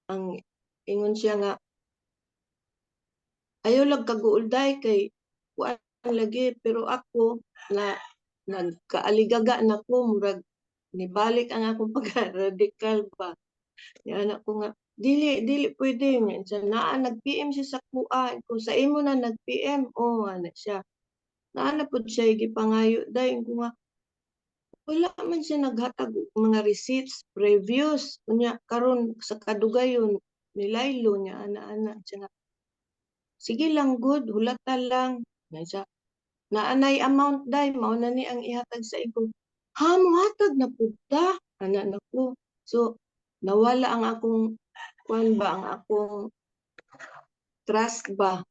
ang ingon siya nga ayaw lang kaguulday kay kuan lagi pero ako na nagkaaligaga na ko murag nibalik ang akong pagka-radical ba. Yan anak ko nga dili pwede nga naa nag-PM siya sa kuha ko sa imo na nag-PM ana siya naa pud siya gipangayo dayon ko nga wala man siya naghatag mga receipts previous unya karon sa kadugayon nilaylo niya ana siya nga sige lang good hulata lang nga siya naanay amount day mao na ni ang ihatag sa iko ha mohatag na pud ta ana nako so nawala ang akong kuan ba ang akong trust ba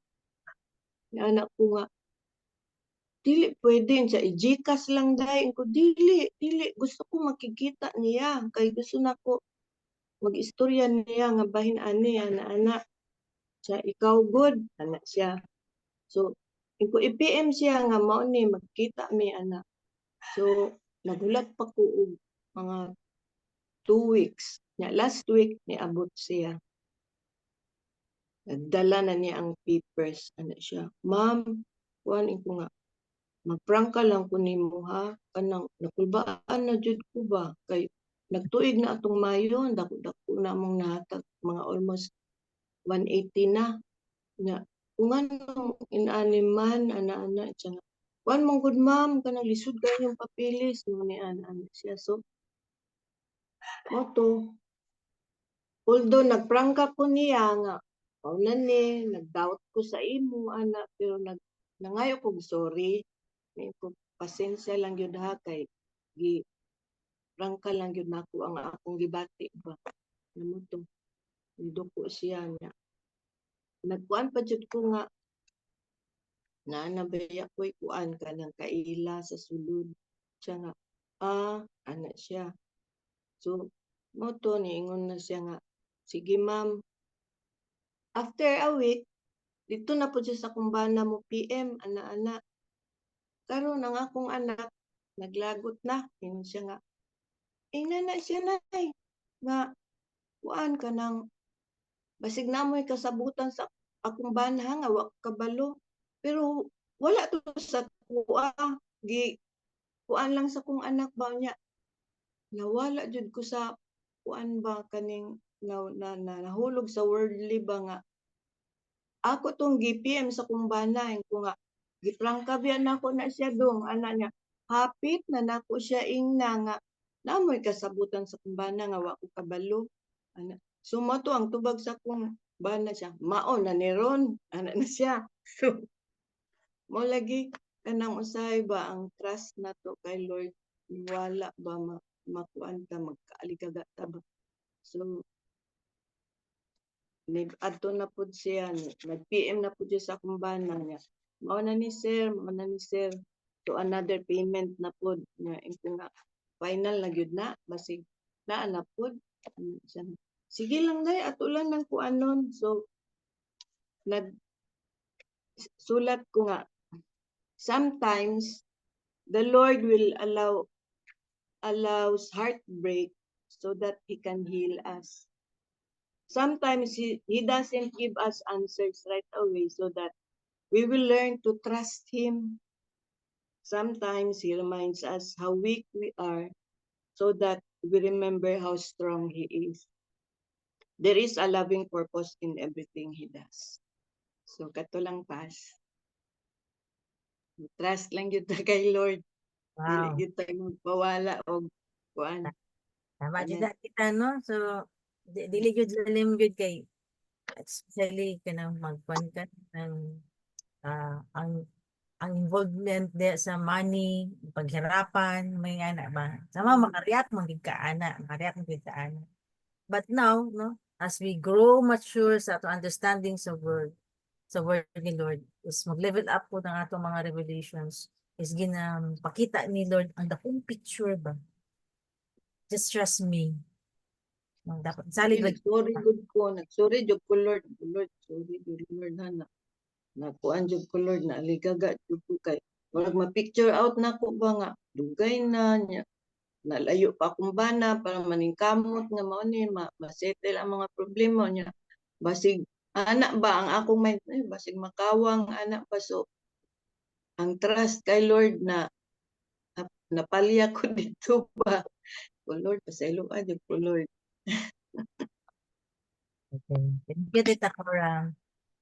anak ko nga dili pwede siya i-GCash lang dahil ko dili gusto ko makikita niya kay gusto nako mag-istorya niya nga bahin ani ana siya ikaw good ana siya. So ko i-PM siya nga mao ni magkita mi ana. So nagulat pa ko og mga 2 weeks. Nya last week niabot siya. Nagdala na niya ang papers ana siya. Ma'am, kuan ko nga mag-prank ka lang ko nimo ha. Kanang nakulbaan na jud ko ba kay nagtuig na atong Mayo, dako na mong nahatag mga almost 180 na. Nya kung anong inani man ana siya nga. Kuan mong good ma'am kanang lisod kayo yung papilis mo ni ana siya. So moto although nagprangka ko niya nga mao na ni nag-doubt ko sa imo ana pero nangayo kog sorry. May ko pasensya lang gyud ha kay gi prangka lang gyud nako ang akong gibati ba. Namo to. Duko siya niya. Nagkuan pa jud ko nga naanabaya ko'y kuan ka ng kaila sa sulod. Siya nga, ana siya. So, mo to, niingon na siya nga, sige ma'am. After a week, dito na po siya sa kumbana mo PM, ana-ana. Karon ang akong anak, naglagot na. Ingon siya nga, nana siya nay. Nga, kuan ka ng, basig na mo'y kasabutan sa akong banha nga, wak kabalo. Pero, wala to sa kuha. Kuan lang sa kong anak ba niya. Nawala jud ko sa kuan ba kaning nahulog sa worldly ba nga. Ako tong GPM sa kumbana ko nga giprangka biya nako na siya dong ana niya. Hapit na nako siya ingna nga namoy kasabutan sa kumbana nga wa ko kabalo. Ana. So mo to ang tubag sa kong bana siya. Mao na ni ron ana na siya. So mo lagi kanang usahay ba ang trust na to kay Lord wala ba makuan ka magkaaligaga ta ba. So adto na pud siya nag-PM na pud siya sa kumbana niya. Mao na ni sir to another payment na pud nga ito nga final na gyud na basig naa na pud. Sige lang day ato lang nang kuanon. So nag sulat ko nga sometimes the Lord will allows heartbreak so that He can heal us. Sometimes he doesn't give us answers right away so that we will learn to trust Him. Sometimes He reminds us how weak we are so that we remember how strong He is. There is a loving purpose in everything He does. So kato lang pas. Trust lang yun ta kay Lord. Dili Wow. gyud tayo magpawala og kuan. Tama Amen. jud na kita no. So dili jud lalim jud kay especially kanang magkuan ka ng ang involvement de sa money, paghirapan, may ana ba. Sama makareact man gid ka ana, makareact man gid ka ana. But now, no, as we grow mature sa ato understanding sa word ni Lord, is mag-level up po ng atong mga revelations, is pakita ni Lord ang dakong picture ba. Just trust me. Dapat salig lagi. Sorry good ko, nagsorry jud ko Lord, sorry jud Lord na nakuan jud ko Lord na aligaga jud ko kay murag ma-picture out nako ba nga dugay na nya nalayo pa akong bana para maningkamot nga mao ni ma-settle ang mga problema niya basig anak ba ang akong mind basig makawang anak pa so ang trust kay Lord na napalya ko dito ba ko Lord pasaylo jud ko Lord. Okay. Thank you, Tita Cora.